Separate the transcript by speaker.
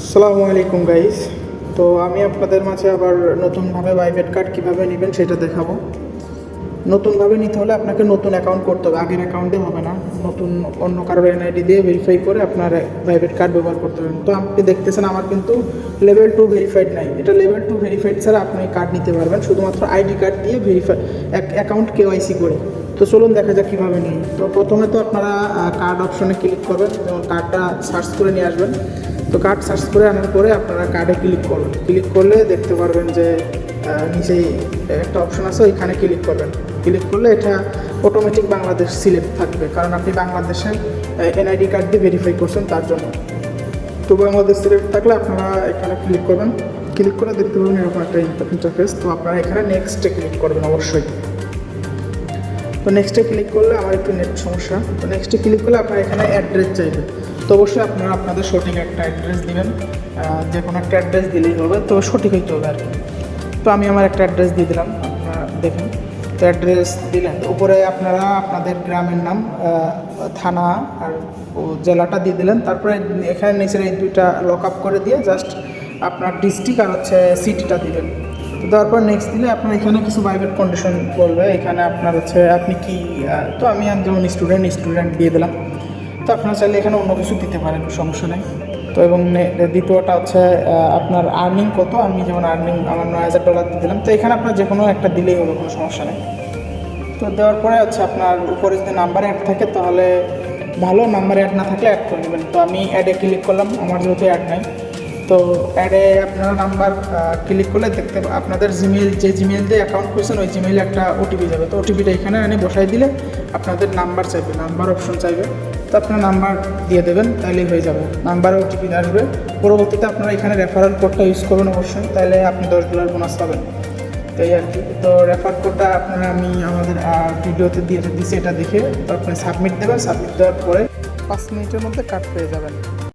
Speaker 1: আসসালামু আলাইকুম গাইস। তো আমি আপনাদের মাঝে আবার নতুনভাবে প্রাইভেট কার্ড কীভাবে নেবেন সেটা দেখাবো। নতুনভাবে নিতে হলে আপনাকে নতুন অ্যাকাউন্ট করতে হবে, আগের অ্যাকাউন্টে হবে না। নতুন অন্য কারোর এনআইডি দিয়ে ভেরিফাই করে আপনার প্রাইভেট কার্ড ব্যবহার করতে হবে। তো আপনি দেখতেছেন আমার কিন্তু লেভেল 2 ভেরিফাইড নাই। এটা লেভেল 2 ভেরিফাইড ছাড়া আপনি কার্ড নিতে পারবেন শুধুমাত্র আইডি কার্ড দিয়ে ভেরিফাই অ্যাকাউন্ট কেওয়াইসি করে। তো চলুন দেখা যাক কীভাবে নিই। তো প্রথমে তো আপনারা কার্ড অপশনে ক্লিক করবেন, যেমন কার্ডটা সার্চ করে নিয়ে আসবেন। তো কার্ড সার্চ করে আনার পরে আপনারা কার্ডে ক্লিক করবেন। ক্লিক করলে দেখতে পারবেন যে নিচেই একটা অপশন আছে, ওইখানে ক্লিক করবেন। ক্লিক করলে এটা অটোমেটিক বাংলাদেশ সিলেক্ট থাকবে, কারণ আপনি বাংলাদেশের এনআইডি কার্ড দিয়ে ভেরিফাই করছেন তার জন্য। তো বাংলাদেশ সিলেক্ট থাকলে আপনারা এখানে ক্লিক করবেন। ক্লিক করে দেখতে পাবেন এরকম একটা ইন্টারফেস। তো আপনারা এখানে নেক্সটে ক্লিক করবেন অবশ্যই। তো নেক্সটে ক্লিক করলে আমার একটু নেট সমস্যা। তো নেক্সটে ক্লিক করলে আপনারা এখানে অ্যাড্রেস চাইবে। তো অবশ্যই আপনারা আপনাদের সঠিক একটা অ্যাড্রেস দিবেন, যে কোনো একটা অ্যাড্রেস দিলেই হবে, তো সঠিক হইতে হবে আর কি। তো আমি আমার একটা অ্যাড্রেস দিয়ে দিলাম, আপনারা দেখেন। তো অ্যাড্রেস দিলেন, উপরে আপনারা আপনাদের গ্রামের নাম, থানা আর জেলাটা দিয়ে দিলেন। তারপরে এখানে নিচের এই দুইটা লক আপ করে দিয়ে জাস্ট আপনার ডিস্ট্রিক্ট আর সিটিটা দিবেন। তো তারপর নেক্সট দিলে আপনার এখানে কিছু প্রাইভেট কন্ডিশন বলবে। এখানে আপনার আপনি কি, তো আমি যেমন স্টুডেন্ট দিয়ে দিলাম। তো আপনারা চাইলে এখানে অন্য কিছু দিতে পারেন, সমস্যা নেই। তো এবং দ্বিতীয়টা আপনার আর্নিং কত। আমি যেমন আর্নিং আমার $9,000 দিয়ে দিলাম। তো এখানে আপনার যে কোনো একটা দিলেই হবে, কোনো সমস্যা নেই। তো দেওয়ার পরে আপনার উপরে যদি নাম্বার অ্যাড থাকে তাহলে ভালো, নাম্বার অ্যাড না থাকলে অ্যাড করে নেবেন। তো আমি অ্যাডে ক্লিক করলাম, আমার যেহেতু অ্যাড নাই। তো অ্যাডে আপনারা নাম্বার ক্লিক করলে দেখতে আপনাদের যে জিমেল দিয়ে অ্যাকাউন্ট করছেন ওই জিমেইলে একটা ওটিপি যাবে। তো ওটিপিটা এখানে এনে বসাই দিলে আপনাদের নাম্বার চাইবে, নাম্বার অপশন চাইবে। তো আপনার নাম্বার দিয়ে দেবেন, তাইলেই হয়ে যাবে। নাম্বারে ওটিপি আসবে। পরবর্তীতে আপনারা এখানে রেফারেল কোডটা ইউজ করবেন অবশ্যই, তাহলে আপনি $10 বোনাস পাবেন। তো এই আর কি। তো রেফার কোডটা আপনারা আমি আমাদের ভিডিওতে দিয়ে দিচ্ছি, এটা দেখে তো আপনি সাবমিট দেবেন। সাবমিট দেওয়ার পরে 5 মিনিটের মধ্যে কার্ড পেয়ে যাবেন।